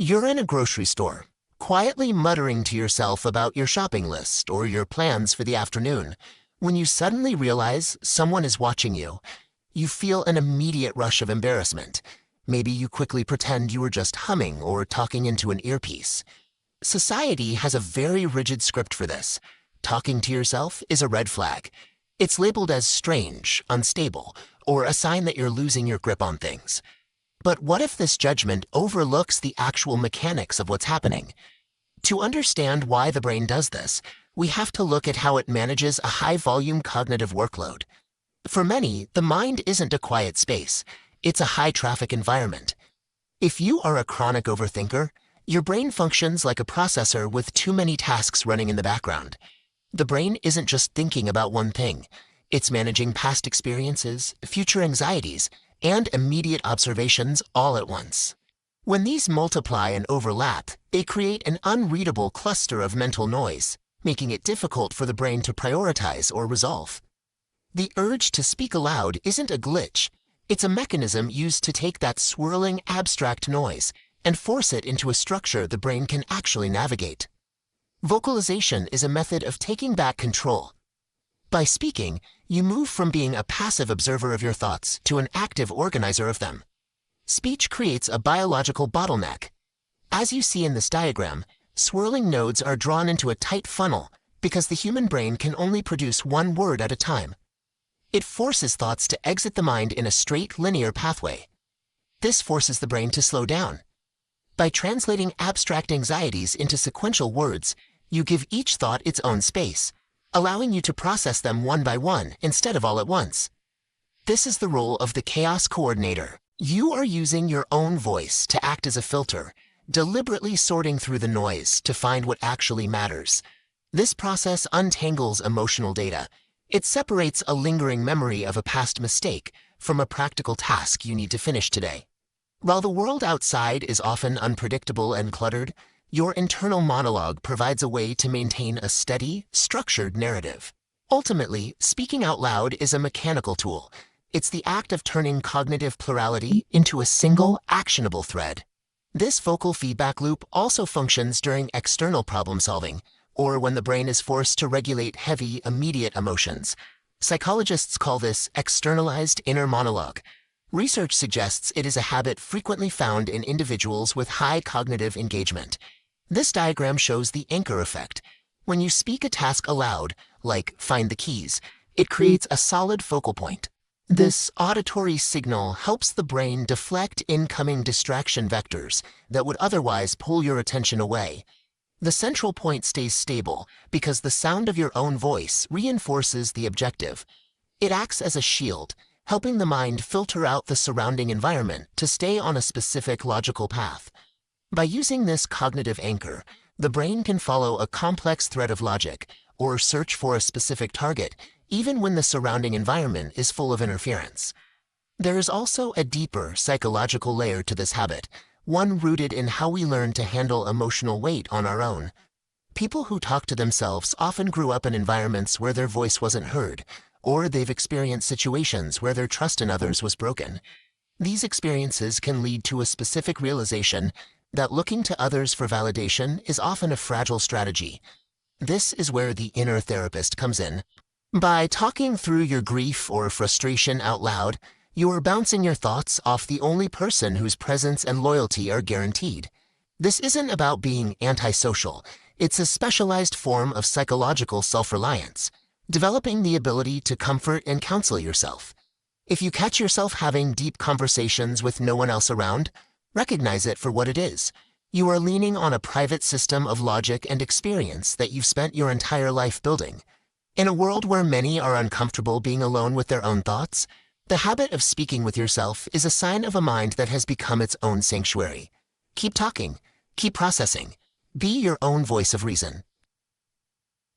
You're in a grocery store, quietly muttering to yourself about your shopping list or your plans for the afternoon, when you suddenly realize someone is watching you. You feel an immediate rush of embarrassment. Maybe you quickly pretend you were just humming or talking into an earpiece. Society has a very rigid script for this. Talking to yourself is a red flag. It's labeled as strange, unstable, or a sign that you're losing your grip on things. But what if this judgment overlooks the actual mechanics of what's happening? To understand why the brain does this, we have to look at how it manages a high-volume cognitive workload. For many, the mind isn't a quiet space. It's a high-traffic environment. If you are a chronic overthinker, your brain functions like a processor with too many tasks running in the background. The brain isn't just thinking about one thing. It's managing past experiences, future anxieties, and immediate observations all at once. When these multiply and overlap, they create an unreadable cluster of mental noise, making it difficult for the brain to prioritize or resolve. The urge to speak aloud isn't a glitch. It's a mechanism used to take that swirling, abstract noise and force it into a structure the brain can actually navigate. Vocalization is a method of taking back control. By speaking, you move from being a passive observer of your thoughts to an active organizer of them. Speech creates a biological bottleneck. As you see in this diagram, swirling nodes are drawn into a tight funnel because the human brain can only produce one word at a time. It forces thoughts to exit the mind in a straight, linear pathway. This forces the brain to slow down. By translating abstract anxieties into sequential words, you give each thought its own space, allowing you to process them one by one instead of all at once. This is the role of the chaos coordinator. You are using your own voice to act as a filter, deliberately sorting through the noise to find what actually matters. This process untangles emotional data. It separates a lingering memory of a past mistake from a practical task you need to finish today. While the world outside is often unpredictable and cluttered, your internal monologue provides a way to maintain a steady, structured narrative. Ultimately, speaking out loud is a mechanical tool. It's the act of turning cognitive plurality into a single, actionable thread. This vocal feedback loop also functions during external problem solving, or when the brain is forced to regulate heavy, immediate emotions. Psychologists call this externalized inner monologue. Research suggests it is a habit frequently found in individuals with high cognitive engagement. This diagram shows the anchor effect. When you speak a task aloud, like find the keys, it creates a solid focal point. This auditory signal helps the brain deflect incoming distraction vectors that would otherwise pull your attention away. The central point stays stable because the sound of your own voice reinforces the objective. It acts as a shield, helping the mind filter out the surrounding environment to stay on a specific logical path. By using this cognitive anchor, the brain can follow a complex thread of logic or search for a specific target, even when the surrounding environment is full of interference. There is also a deeper psychological layer to this habit, one rooted in how we learn to handle emotional weight on our own. People who talk to themselves often grew up in environments where their voice wasn't heard, or they've experienced situations where their trust in others was broken. These experiences can lead to a specific realization that looking to others for validation is often a fragile strategy. This is where the inner therapist comes in. By talking through your grief or frustration out loud, you are bouncing your thoughts off the only person whose presence and loyalty are guaranteed. This isn't about being antisocial. It's a specialized form of psychological self-reliance, developing the ability to comfort and counsel yourself. If you catch yourself having deep conversations with no one else around, recognize it for what it is. You are leaning on a private system of logic and experience that you've spent your entire life building. In a world where many are uncomfortable being alone with their own thoughts, the habit of speaking with yourself is a sign of a mind that has become its own sanctuary. Keep talking. Keep processing. Be your own voice of reason.